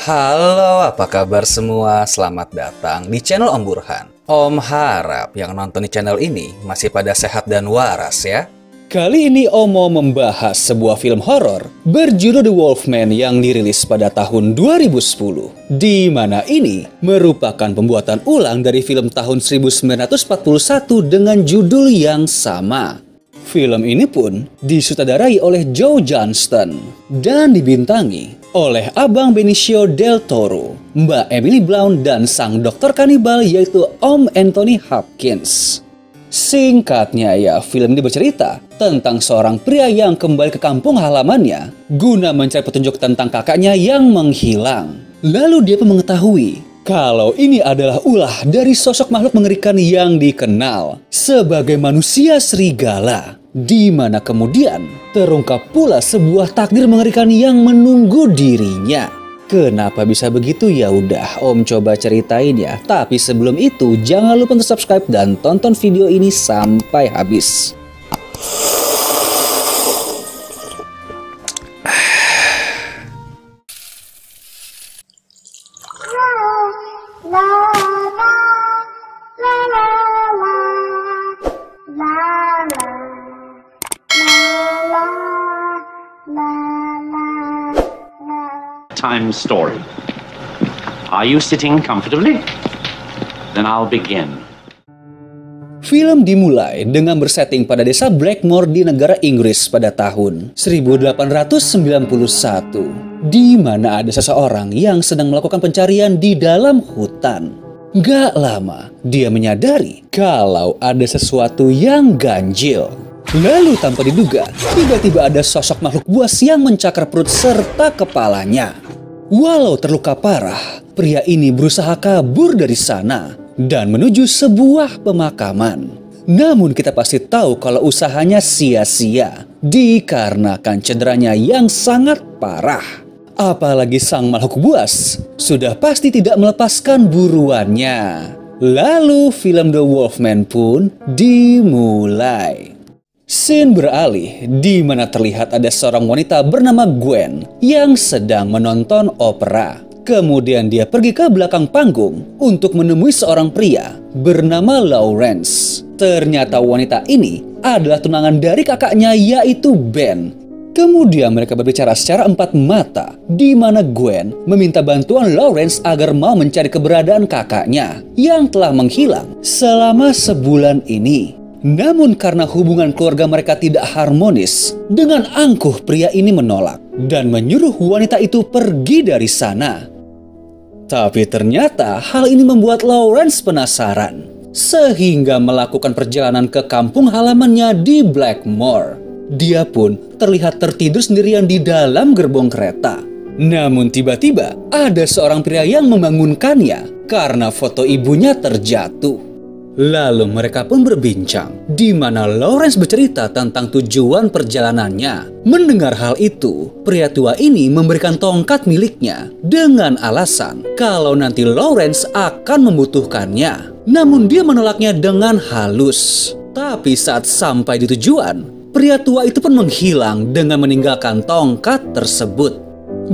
Halo, apa kabar semua? Selamat datang di channel Om Burhan. Om harap yang nonton di channel ini masih pada sehat dan waras ya. Kali ini Om mau membahas sebuah film horor berjudul The Wolfman yang dirilis pada tahun 2010. Di mana ini merupakan pembuatan ulang dari film tahun 1941 dengan judul yang sama. Film ini pun disutradarai oleh Joe Johnston dan dibintangi oleh Abang Benicio del Toro, Mbak Emily Blunt, dan sang dokter kanibal yaitu Om Anthony Hopkins. Singkatnya ya, film ini bercerita tentang seorang pria yang kembali ke kampung halamannya guna mencari petunjuk tentang kakaknya yang menghilang. Lalu dia pun mengetahui kalau ini adalah ulah dari sosok makhluk mengerikan yang dikenal sebagai manusia serigala, di mana kemudian terungkap pula sebuah takdir mengerikan yang menunggu dirinya. Kenapa bisa begitu? Ya udah, Om coba ceritain ya. Tapi sebelum itu, jangan lupa untuk subscribe dan tonton video ini sampai habis. Time story. Are you sitting comfortably? Then I'll begin. Film dimulai dengan bersetting pada desa Blackmore di negara Inggris pada tahun 1891, di mana ada seseorang yang sedang melakukan pencarian di dalam hutan. Gak lama, dia menyadari kalau ada sesuatu yang ganjil. Lalu tanpa diduga, tiba-tiba ada sosok makhluk buas yang mencakar perut serta kepalanya. Walau terluka parah, pria ini berusaha kabur dari sana dan menuju sebuah pemakaman. Namun kita pasti tahu kalau usahanya sia-sia dikarenakan cederanya yang sangat parah. Apalagi sang makhluk buas sudah pasti tidak melepaskan buruannya. Lalu film The Wolfman pun dimulai. Scene beralih di mana terlihat ada seorang wanita bernama Gwen yang sedang menonton opera. Kemudian dia pergi ke belakang panggung untuk menemui seorang pria bernama Lawrence. Ternyata wanita ini adalah tunangan dari kakaknya yaitu Ben. Kemudian mereka berbicara secara empat mata di mana Gwen meminta bantuan Lawrence agar mau mencari keberadaan kakaknya yang telah menghilang selama sebulan ini. Namun karena hubungan keluarga mereka tidak harmonis, dengan angkuh pria ini menolak dan menyuruh wanita itu pergi dari sana. Tapi ternyata hal ini membuat Lawrence penasaran, sehingga melakukan perjalanan ke kampung halamannya di Blackmore. Dia pun terlihat tertidur sendirian di dalam gerbong kereta. Namun tiba-tiba ada seorang pria yang membangunkannya karena foto ibunya terjatuh. Lalu mereka pun berbincang, di mana Lawrence bercerita tentang tujuan perjalanannya. Mendengar hal itu, pria tua ini memberikan tongkat miliknya dengan alasan kalau nanti Lawrence akan membutuhkannya. Namun dia menolaknya dengan halus. Tapi saat sampai di tujuan, pria tua itu pun menghilang dengan meninggalkan tongkat tersebut.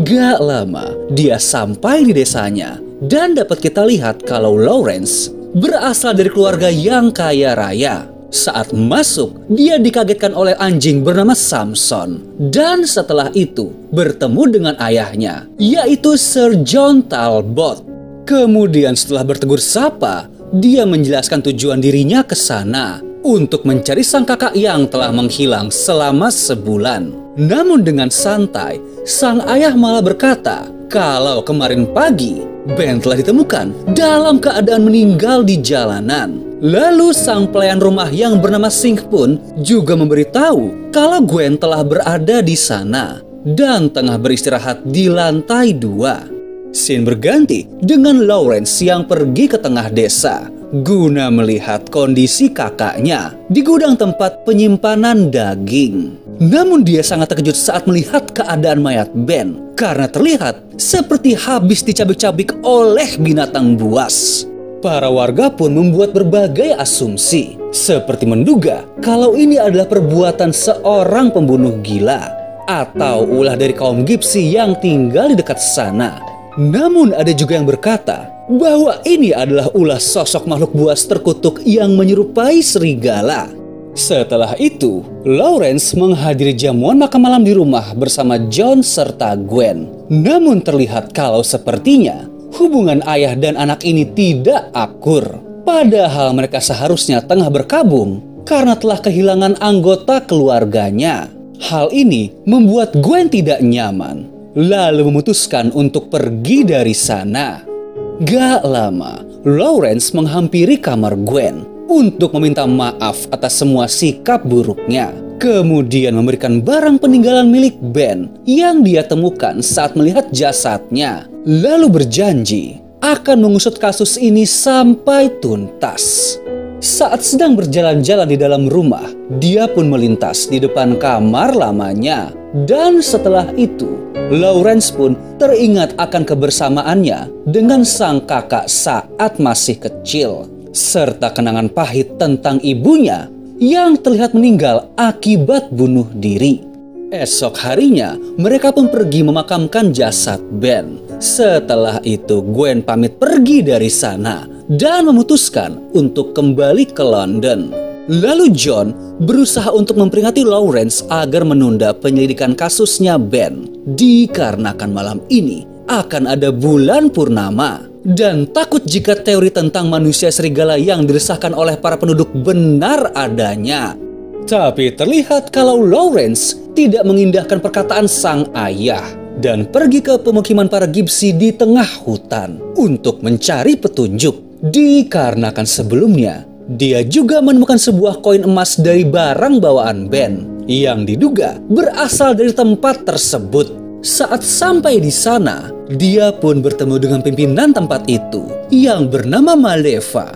Gak lama, dia sampai di desanya dan dapat kita lihat kalau Lawrence berasal dari keluarga yang kaya raya. Saat masuk, dia dikagetkan oleh anjing bernama Samson. Dan setelah itu, bertemu dengan ayahnya, yaitu Sir John Talbot. Kemudian setelah bertegur sapa, dia menjelaskan tujuan dirinya ke sana untuk mencari sang kakak yang telah menghilang selama sebulan. Namun dengan santai, sang ayah malah berkata kalau kemarin pagi Ben telah ditemukan dalam keadaan meninggal di jalanan. Lalu sang pelayan rumah yang bernama Sink pun juga memberitahu kalau Gwen telah berada di sana dan tengah beristirahat di lantai 2. Scene berganti dengan Lawrence yang pergi ke tengah desa guna melihat kondisi kakaknya di gudang tempat penyimpanan daging. Namun dia sangat terkejut saat melihat keadaan mayat Ben karena terlihat seperti habis dicabik-cabik oleh binatang buas. Para warga pun membuat berbagai asumsi, seperti menduga kalau ini adalah perbuatan seorang pembunuh gila atau ulah dari kaum Gypsy yang tinggal di dekat sana. Namun ada juga yang berkata bahwa ini adalah ulah sosok makhluk buas terkutuk yang menyerupai serigala. Setelah itu, Lawrence menghadiri jamuan makan malam di rumah bersama John serta Gwen. Namun terlihat kalau sepertinya hubungan ayah dan anak ini tidak akur. Padahal mereka seharusnya tengah berkabung karena telah kehilangan anggota keluarganya. Hal ini membuat Gwen tidak nyaman, lalu memutuskan untuk pergi dari sana. Gak lama, Lawrence menghampiri kamar Gwen untuk meminta maaf atas semua sikap buruknya. Kemudian memberikan barang peninggalan milik Ben yang dia temukan saat melihat jasadnya. Lalu berjanji akan mengusut kasus ini sampai tuntas. Saat sedang berjalan-jalan di dalam rumah, dia pun melintas di depan kamar lamanya. Dan setelah itu, Lawrence pun teringat akan kebersamaannya dengan sang kakak saat masih kecil, serta kenangan pahit tentang ibunya yang terlihat meninggal akibat bunuh diri. Esok harinya, mereka pun pergi memakamkan jasad Ben. Setelah itu, Gwen pamit pergi dari sana dan memutuskan untuk kembali ke London. Lalu John berusaha untuk memperingati Lawrence agar menunda penyelidikan kasusnya Ben, dikarenakan malam ini akan ada bulan purnama. Dan takut jika teori tentang manusia serigala yang diresahkan oleh para penduduk benar adanya. Tapi terlihat kalau Lawrence tidak mengindahkan perkataan sang ayah dan pergi ke pemukiman para Gipsy di tengah hutan untuk mencari petunjuk. Dikarenakan sebelumnya dia juga menemukan sebuah koin emas dari barang bawaan Ben yang diduga berasal dari tempat tersebut. Saat sampai di sana, dia pun bertemu dengan pimpinan tempat itu yang bernama Maleva.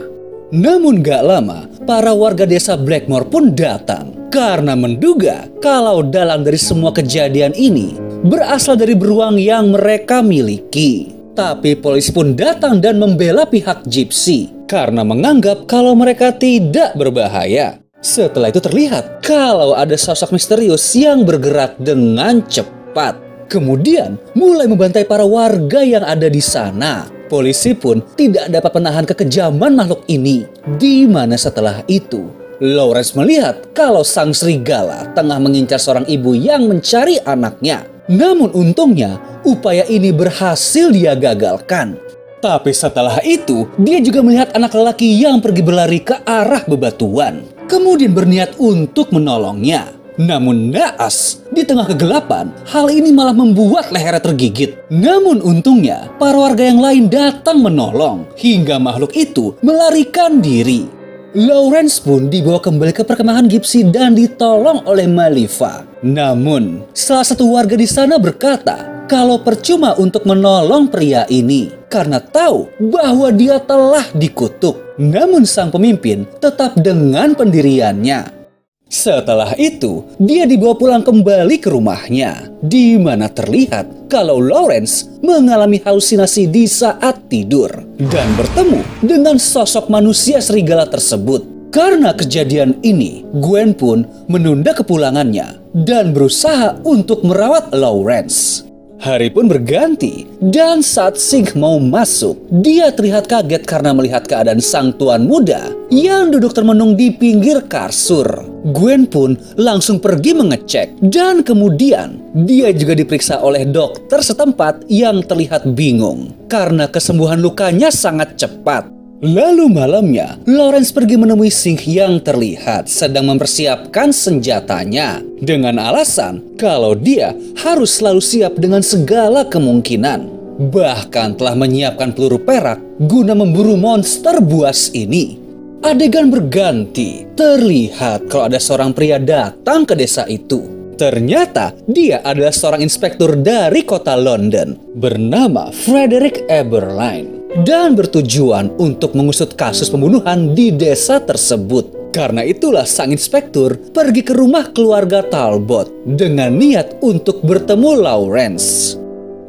Namun gak lama, para warga desa Blackmore pun datang karena menduga kalau dalang dari semua kejadian ini berasal dari beruang yang mereka miliki. Tapi polisi pun datang dan membela pihak Gipsy karena menganggap kalau mereka tidak berbahaya. Setelah itu terlihat kalau ada sosok misterius yang bergerak dengan cepat. Kemudian mulai membantai para warga yang ada di sana. Polisi pun tidak dapat menahan kekejaman makhluk ini. Di mana setelah itu, Lawrence melihat kalau sang serigala tengah mengincar seorang ibu yang mencari anaknya. Namun untungnya, upaya ini berhasil dia gagalkan. Tapi setelah itu, dia juga melihat anak lelaki yang pergi berlari ke arah bebatuan. Kemudian berniat untuk menolongnya. Namun naas, di tengah kegelapan, hal ini malah membuat lehernya tergigit. Namun untungnya, para warga yang lain datang menolong, hingga makhluk itu melarikan diri. Lawrence pun dibawa kembali ke perkemahan Gipsy dan ditolong oleh Maleva. Namun, salah satu warga di sana berkata kalau percuma untuk menolong pria ini karena tahu bahwa dia telah dikutuk. Namun sang pemimpin tetap dengan pendiriannya. Setelah itu, dia dibawa pulang kembali ke rumahnya, di mana terlihat kalau Lawrence mengalami halusinasi di saat tidur dan bertemu dengan sosok manusia serigala tersebut. Karena kejadian ini, Gwen pun menunda kepulangannya dan berusaha untuk merawat Lawrence. Hari pun berganti, dan saat Sig mau masuk, dia terlihat kaget karena melihat keadaan sang tuan muda yang duduk termenung di pinggir kasur. Gwen pun langsung pergi mengecek, dan kemudian dia juga diperiksa oleh dokter setempat yang terlihat bingung karena kesembuhan lukanya sangat cepat. Lalu malamnya, Lawrence pergi menemui Sig yang terlihat sedang mempersiapkan senjatanya dengan alasan kalau dia harus selalu siap dengan segala kemungkinan. Bahkan telah menyiapkan peluru perak guna memburu monster buas ini. Adegan berganti, terlihat kalau ada seorang pria datang ke desa itu. Ternyata dia adalah seorang inspektur dari kota London bernama Frederick Eberline dan bertujuan untuk mengusut kasus pembunuhan di desa tersebut. Karena itulah sang inspektur pergi ke rumah keluarga Talbot dengan niat untuk bertemu Lawrence.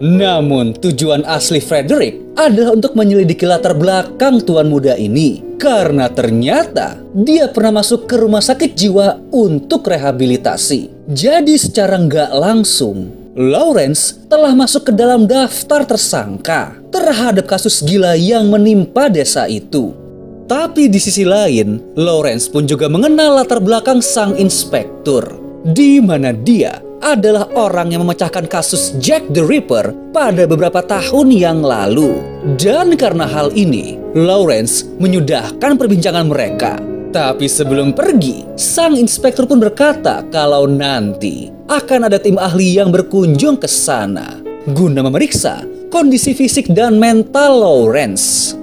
Namun tujuan asli Frederick adalah untuk menyelidiki latar belakang tuan muda ini. Karena ternyata dia pernah masuk ke rumah sakit jiwa untuk rehabilitasi. Jadi secara nggak langsung, Lawrence telah masuk ke dalam daftar tersangka terhadap kasus gila yang menimpa desa itu. Tapi di sisi lain, Lawrence pun juga mengenal latar belakang sang inspektur, di mana dia adalah orang yang memecahkan kasus Jack the Ripper pada beberapa tahun yang lalu. Dan karena hal ini, Lawrence menyudahkan perbincangan mereka. Tapi sebelum pergi, sang inspektur pun berkata kalau nanti akan ada tim ahli yang berkunjung ke sana guna memeriksa kondisi fisik dan mental Lawrence.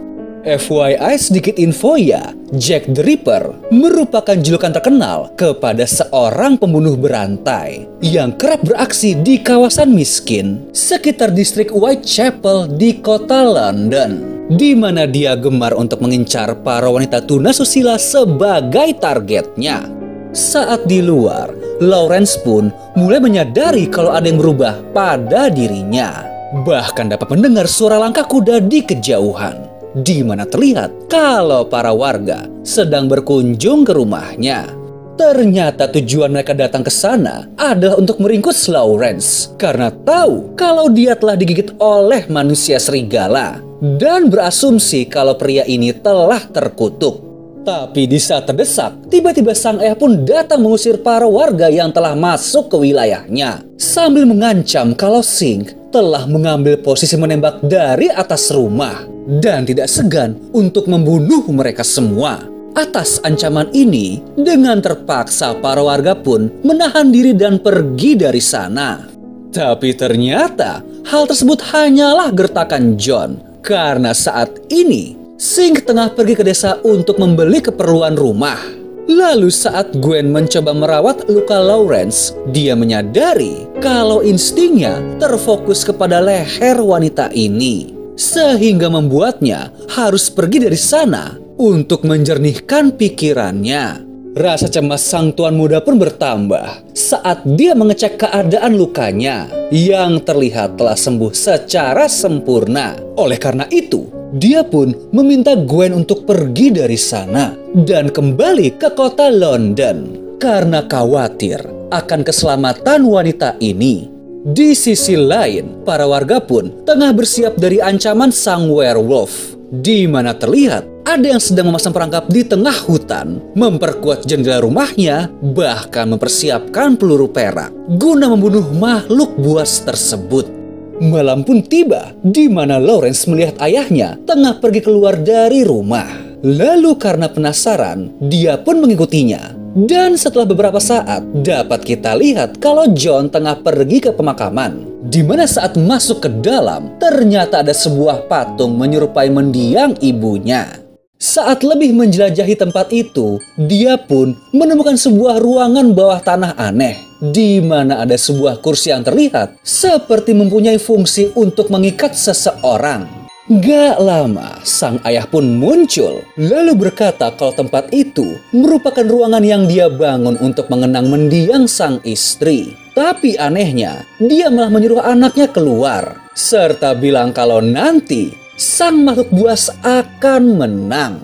FYI sedikit info ya, Jack the Ripper merupakan julukan terkenal kepada seorang pembunuh berantai yang kerap beraksi di kawasan miskin sekitar distrik Whitechapel di kota London, di mana dia gemar untuk mengincar para wanita tunasusila sebagai targetnya. Saat di luar, Lawrence pun mulai menyadari kalau ada yang berubah pada dirinya. Bahkan dapat mendengar suara langkah kuda di kejauhan, di mana terlihat kalau para warga sedang berkunjung ke rumahnya. Ternyata tujuan mereka datang ke sana adalah untuk meringkus Lawrence karena tahu kalau dia telah digigit oleh manusia serigala dan berasumsi kalau pria ini telah terkutuk. Tapi di saat terdesak, tiba-tiba sang ayah pun datang mengusir para warga yang telah masuk ke wilayahnya sambil mengancam kalau Singh telah mengambil posisi menembak dari atas rumah dan tidak segan untuk membunuh mereka semua. Atas ancaman ini, dengan terpaksa para warga pun menahan diri dan pergi dari sana. Tapi ternyata hal tersebut hanyalah gertakan John, karena saat ini Singh tengah pergi ke desa untuk membeli keperluan rumah. Lalu saat Gwen mencoba merawat luka Lawrence, dia menyadari kalau instingnya terfokus kepada leher wanita ini, sehingga membuatnya harus pergi dari sana untuk menjernihkan pikirannya. Rasa cemas sang tuan muda pun bertambah saat dia mengecek keadaan lukanya yang terlihat telah sembuh secara sempurna. Oleh karena itu, dia pun meminta Gwen untuk pergi dari sana dan kembali ke kota London karena khawatir akan keselamatan wanita ini. Di sisi lain, para warga pun tengah bersiap dari ancaman sang werewolf, di mana terlihat ada yang sedang memasang perangkap di tengah hutan, memperkuat jendela rumahnya, bahkan mempersiapkan peluru perak guna membunuh makhluk buas tersebut. Malam pun tiba, di mana Lawrence melihat ayahnya tengah pergi keluar dari rumah. Lalu karena penasaran, dia pun mengikutinya. Dan setelah beberapa saat, dapat kita lihat kalau John tengah pergi ke pemakaman, di mana saat masuk ke dalam, ternyata ada sebuah patung menyerupai mendiang ibunya. Saat lebih menjelajahi tempat itu, dia pun menemukan sebuah ruangan bawah tanah aneh, di mana ada sebuah kursi yang terlihat seperti mempunyai fungsi untuk mengikat seseorang. Gak lama, sang ayah pun muncul, lalu berkata kalau tempat itu merupakan ruangan yang dia bangun untuk mengenang mendiang sang istri. Tapi anehnya, dia malah menyuruh anaknya keluar, serta bilang kalau nanti sang makhluk buas akan menang.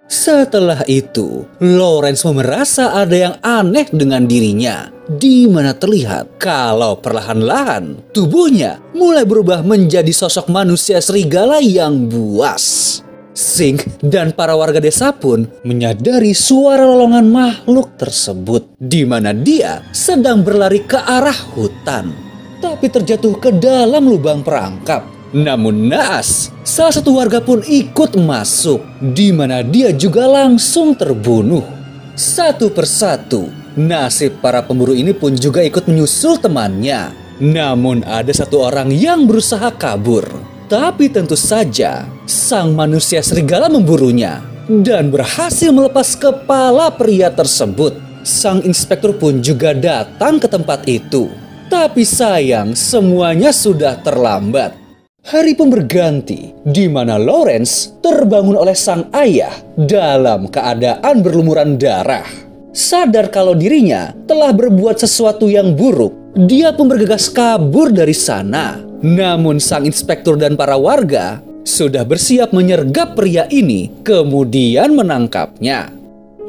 Setelah itu, Lawrence merasa ada yang aneh dengan dirinya, di mana terlihat kalau perlahan-lahan tubuhnya mulai berubah menjadi sosok manusia serigala yang buas. Singh dan para warga desa pun menyadari suara lolongan makhluk tersebut, di mana dia sedang berlari ke arah hutan, tapi terjatuh ke dalam lubang perangkap. Namun naas, salah satu warga pun ikut masuk, di mana dia juga langsung terbunuh. Satu persatu, nasib para pemburu ini pun juga ikut menyusul temannya. Namun ada satu orang yang berusaha kabur. Tapi tentu saja, sang manusia serigala memburunya dan berhasil melepas kepala pria tersebut. Sang inspektur pun juga datang ke tempat itu. Tapi sayang, semuanya sudah terlambat. Hari pun berganti, di mana Lawrence terbangun oleh sang ayah dalam keadaan berlumuran darah. Sadar kalau dirinya telah berbuat sesuatu yang buruk, dia pun bergegas kabur dari sana. Namun sang inspektur dan para warga sudah bersiap menyergap pria ini, kemudian menangkapnya.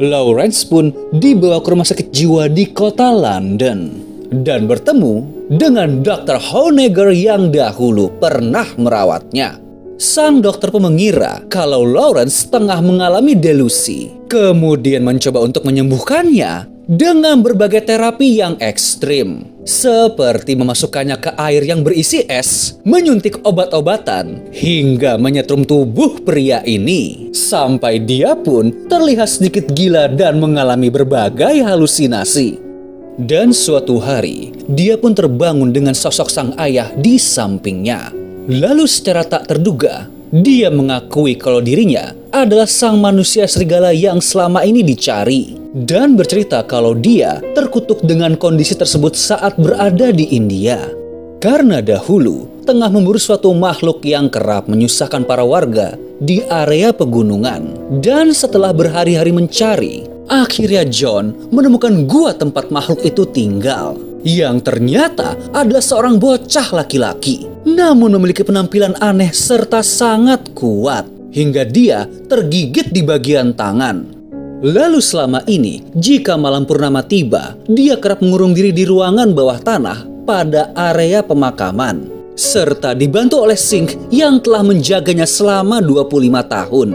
Lawrence pun dibawa ke rumah sakit jiwa di kota London dan bertemu dengan Dr. Honegger yang dahulu pernah merawatnya. Sang dokter pun mengira kalau Lawrence tengah mengalami delusi, kemudian mencoba untuk menyembuhkannya dengan berbagai terapi yang ekstrim, seperti memasukkannya ke air yang berisi es, menyuntik obat-obatan, hingga menyetrum tubuh pria ini. Sampai dia pun terlihat sedikit gila dan mengalami berbagai halusinasi. Dan suatu hari, dia pun terbangun dengan sosok sang ayah di sampingnya. Lalu secara tak terduga, dia mengakui kalau dirinya adalah sang manusia serigala yang selama ini dicari. Dan bercerita kalau dia terkutuk dengan kondisi tersebut saat berada di India. Karena dahulu tengah memburu suatu makhluk yang kerap menyusahkan para warga di area pegunungan. Dan setelah berhari-hari mencari, akhirnya John menemukan gua tempat makhluk itu tinggal. Yang ternyata adalah seorang bocah laki-laki, namun memiliki penampilan aneh serta sangat kuat, hingga dia tergigit di bagian tangan. Lalu selama ini, jika malam purnama tiba, dia kerap mengurung diri di ruangan bawah tanah pada area pemakaman, serta dibantu oleh Singh yang telah menjaganya selama 25 tahun.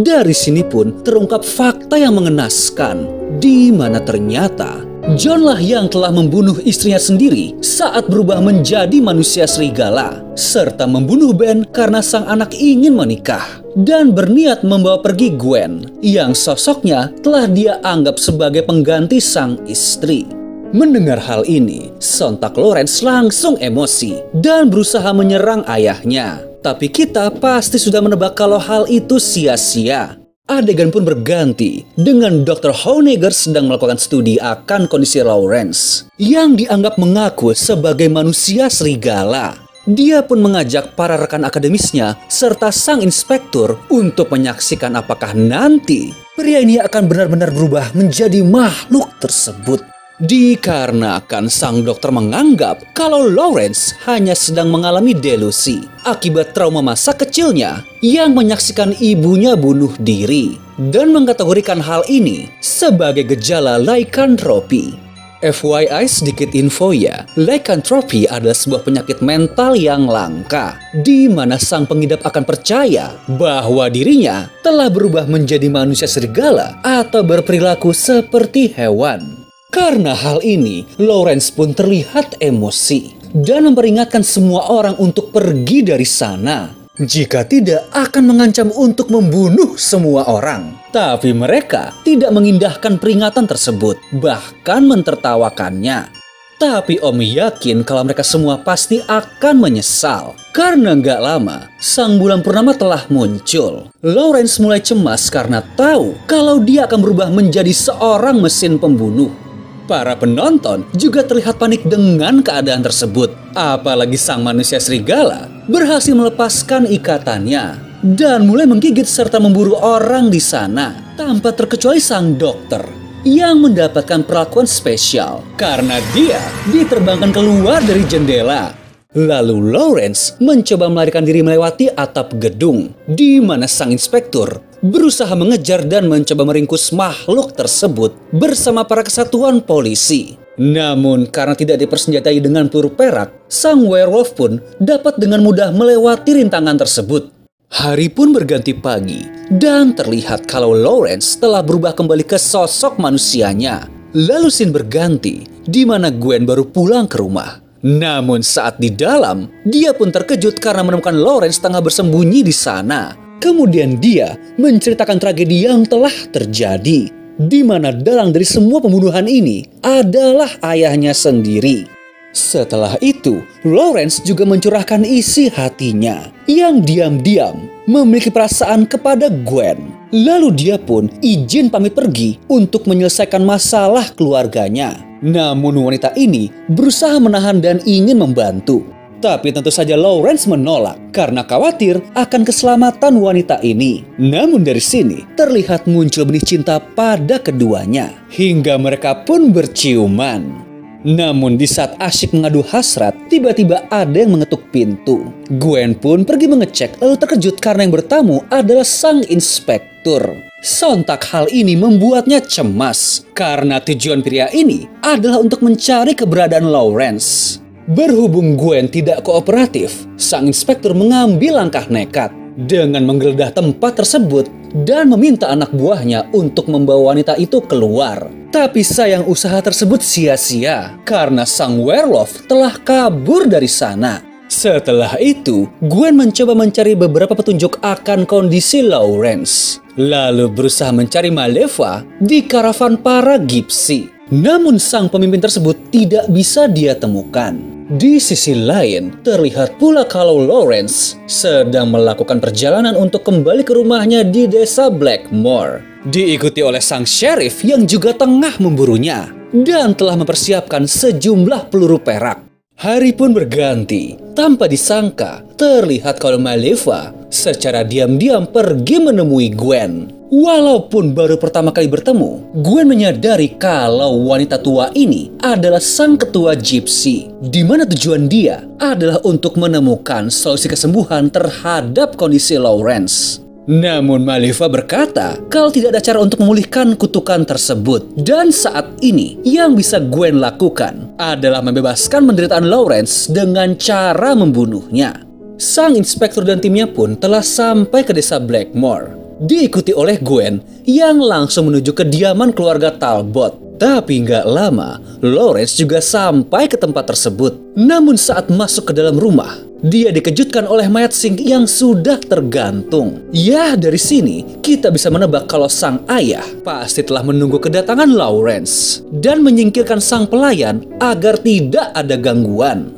Dari sini pun terungkap fakta yang mengenaskan, di mana ternyata John lah yang telah membunuh istrinya sendiri saat berubah menjadi manusia serigala, serta membunuh Ben karena sang anak ingin menikah, dan berniat membawa pergi Gwen yang sosoknya telah dia anggap sebagai pengganti sang istri. Mendengar hal ini, sontak Lawrence langsung emosi dan berusaha menyerang ayahnya. Tapi kita pasti sudah menebak kalau hal itu sia-sia. Adegan pun berganti dengan Dr. Honegger sedang melakukan studi akan kondisi Lawrence yang dianggap mengaku sebagai manusia serigala. Dia pun mengajak para rekan akademisnya serta sang inspektur untuk menyaksikan apakah nanti pria ini akan benar-benar berubah menjadi makhluk tersebut. Dikarenakan sang dokter menganggap kalau Lawrence hanya sedang mengalami delusi akibat trauma masa kecilnya yang menyaksikan ibunya bunuh diri, dan mengkategorikan hal ini sebagai gejala lycanthropy. FYI sedikit info ya, lycanthropy adalah sebuah penyakit mental yang langka, di mana sang pengidap akan percaya bahwa dirinya telah berubah menjadi manusia serigala atau berperilaku seperti hewan. Karena hal ini, Lawrence pun terlihat emosi dan memperingatkan semua orang untuk pergi dari sana. Jika tidak, akan mengancam untuk membunuh semua orang. Tapi mereka tidak mengindahkan peringatan tersebut, bahkan mentertawakannya. Tapi Om yakin kalau mereka semua pasti akan menyesal. Karena gak lama, sang bulan purnama telah muncul. Lawrence mulai cemas karena tahu kalau dia akan berubah menjadi seorang mesin pembunuh. Para penonton juga terlihat panik dengan keadaan tersebut. Apalagi sang manusia serigala berhasil melepaskan ikatannya dan mulai menggigit serta memburu orang di sana, tanpa terkecuali sang dokter yang mendapatkan perlakuan spesial karena dia diterbangkan keluar dari jendela. Lalu Lawrence mencoba melarikan diri melewati atap gedung, di mana sang inspektur berusaha mengejar dan mencoba meringkus makhluk tersebut bersama para kesatuan polisi. Namun karena tidak dipersenjatai dengan peluru perak, sang werewolf pun dapat dengan mudah melewati rintangan tersebut. Hari pun berganti pagi dan terlihat kalau Lawrence telah berubah kembali ke sosok manusianya. Lalu scene berganti di mana Gwen baru pulang ke rumah. Namun saat di dalam, dia pun terkejut karena menemukan Lawrence tengah bersembunyi di sana. Kemudian dia menceritakan tragedi yang telah terjadi, di mana dalang dari semua pembunuhan ini adalah ayahnya sendiri. Setelah itu, Lawrence juga mencurahkan isi hatinya yang diam-diam memiliki perasaan kepada Gwen. Lalu dia pun izin pamit pergi untuk menyelesaikan masalah keluarganya. Namun wanita ini berusaha menahan dan ingin membantu. Tapi tentu saja Lawrence menolak karena khawatir akan keselamatan wanita ini. Namun dari sini terlihat muncul benih cinta pada keduanya hingga mereka pun berciuman. Namun di saat asyik mengadu hasrat, tiba-tiba ada yang mengetuk pintu. Gwen pun pergi mengecek lalu terkejut karena yang bertamu adalah sang inspektur. Sontak hal ini membuatnya cemas karena tujuan pria ini adalah untuk mencari keberadaan Lawrence. Berhubung Gwen tidak kooperatif, sang inspektur mengambil langkah nekat dengan menggeledah tempat tersebut dan meminta anak buahnya untuk membawa wanita itu keluar. Tapi sayang usaha tersebut sia-sia karena sang werewolf telah kabur dari sana. Setelah itu, Gwen mencoba mencari beberapa petunjuk akan kondisi Lawrence, lalu berusaha mencari Maleva di karavan para Gypsy. Namun sang pemimpin tersebut tidak bisa dia temukan. Di sisi lain, terlihat pula kalau Lawrence sedang melakukan perjalanan untuk kembali ke rumahnya di desa Blackmore, diikuti oleh sang sheriff yang juga tengah memburunya dan telah mempersiapkan sejumlah peluru perak. Hari pun berganti. Tanpa disangka, terlihat kalau Maleva secara diam-diam pergi menemui Gwen. Walaupun baru pertama kali bertemu, Gwen menyadari kalau wanita tua ini adalah sang ketua Gypsy, di mana tujuan dia adalah untuk menemukan solusi kesembuhan terhadap kondisi Lawrence. Namun Maleva berkata kalau tidak ada cara untuk memulihkan kutukan tersebut, dan saat ini yang bisa Gwen lakukan adalah membebaskan penderitaan Lawrence dengan cara membunuhnya. Sang inspektur dan timnya pun telah sampai ke desa Blackmore, diikuti oleh Gwen yang langsung menuju kediaman keluarga Talbot. Tapi nggak lama, Lawrence juga sampai ke tempat tersebut. Namun saat masuk ke dalam rumah, dia dikejutkan oleh mayat Sink yang sudah tergantung. Ya, dari sini kita bisa menebak kalau sang ayah pasti telah menunggu kedatangan Lawrence dan menyingkirkan sang pelayan agar tidak ada gangguan.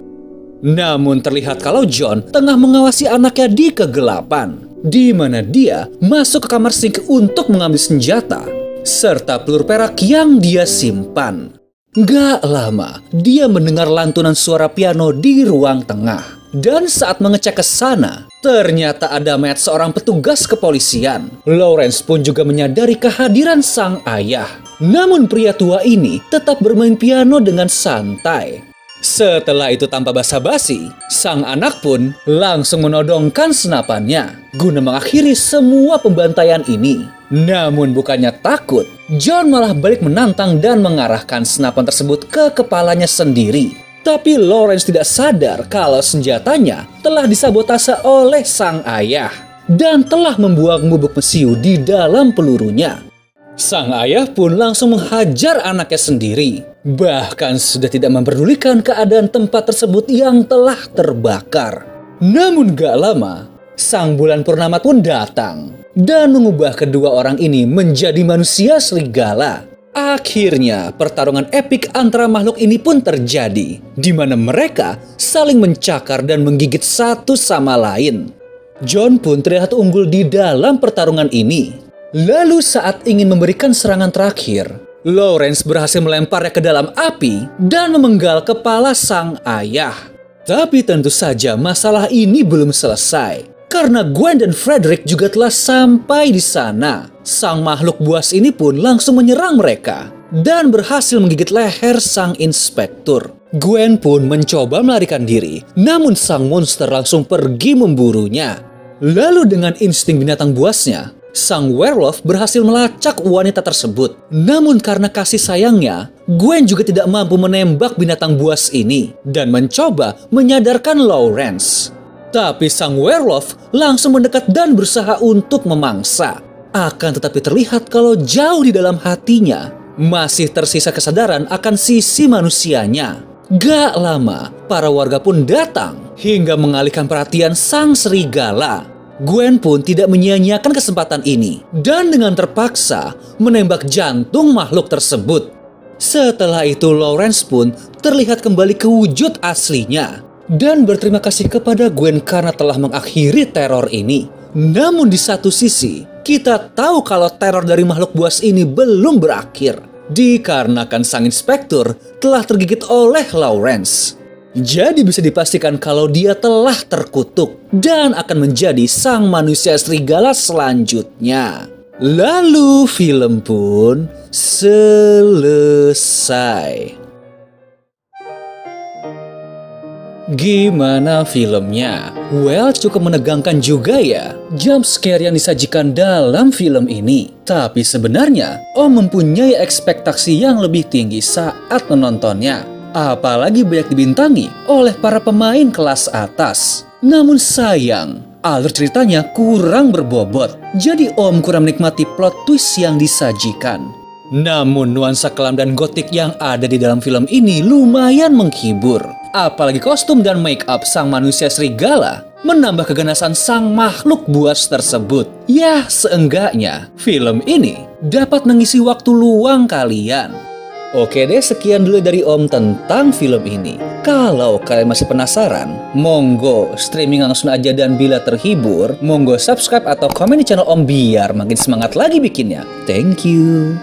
Namun terlihat kalau John tengah mengawasi anaknya di kegelapan, di mana dia masuk ke kamar Sink untuk mengambil senjata serta peluru perak yang dia simpan. Gak lama, dia mendengar lantunan suara piano di ruang tengah. Dan saat mengecek ke sana, ternyata ada mayat seorang petugas kepolisian. Lawrence pun juga menyadari kehadiran sang ayah. Namun pria tua ini tetap bermain piano dengan santai. Setelah itu tanpa basa-basi, sang anak pun langsung menodongkan senapannya guna mengakhiri semua pembantaian ini. Namun bukannya takut, John malah balik menantang dan mengarahkan senapan tersebut ke kepalanya sendiri. Tapi Lawrence tidak sadar kalau senjatanya telah disabotase oleh sang ayah dan telah membuang bubuk mesiu di dalam pelurunya. Sang ayah pun langsung menghajar anaknya sendiri, bahkan sudah tidak memperdulikan keadaan tempat tersebut yang telah terbakar. Namun gak lama, sang bulan purnama pun datang dan mengubah kedua orang ini menjadi manusia serigala. Akhirnya, pertarungan epik antara makhluk ini pun terjadi, di mana mereka saling mencakar dan menggigit satu sama lain. John pun terlihat unggul di dalam pertarungan ini. Lalu saat ingin memberikan serangan terakhir, Lawrence berhasil melemparnya ke dalam api dan memenggal kepala sang ayah. Tapi tentu saja masalah ini belum selesai, karena Gwen dan Frederick juga telah sampai di sana. Sang makhluk buas ini pun langsung menyerang mereka dan berhasil menggigit leher sang inspektur. Gwen pun mencoba melarikan diri, namun sang monster langsung pergi memburunya. Lalu dengan insting binatang buasnya, sang werewolf berhasil melacak wanita tersebut. Namun karena kasih sayangnya, Gwen juga tidak mampu menembak binatang buas ini dan mencoba menyadarkan Lawrence. Tapi sang werewolf langsung mendekat dan berusaha untuk memangsa. Akan tetapi terlihat kalau jauh di dalam hatinya masih tersisa kesadaran akan sisi manusianya. Gak lama, para warga pun datang hingga mengalihkan perhatian sang serigala. Gwen pun tidak menyia-nyiakan kesempatan ini dan dengan terpaksa menembak jantung makhluk tersebut. Setelah itu Lawrence pun terlihat kembali ke wujud aslinya dan berterima kasih kepada Gwen karena telah mengakhiri teror ini. Namun di satu sisi, kita tahu kalau teror dari makhluk buas ini belum berakhir, dikarenakan sang inspektur telah tergigit oleh Lawrence. Jadi bisa dipastikan kalau dia telah terkutuk dan akan menjadi sang manusia serigala selanjutnya. Lalu film pun selesai. Gimana filmnya? Well, cukup menegangkan juga ya. Jump scare yang disajikan dalam film ini. Tapi sebenarnya, Om mempunyai ekspektasi yang lebih tinggi saat menontonnya. apalagi banyak dibintangi oleh para pemain kelas atas. Namun sayang, alur ceritanya kurang berbobot, jadi Om kurang menikmati plot twist yang disajikan. Namun nuansa kelam dan gotik yang ada di dalam film ini lumayan menghibur. Apalagi kostum dan make up sang manusia serigala menambah keganasan sang makhluk buas tersebut. Ya, seenggaknya film ini dapat mengisi waktu luang kalian. Oke deh, sekian dulu dari Om tentang film ini. Kalau kalian masih penasaran, monggo streaming langsung aja, dan bila terhibur, monggo subscribe atau komen di channel Om biar makin semangat lagi bikinnya. Thank you.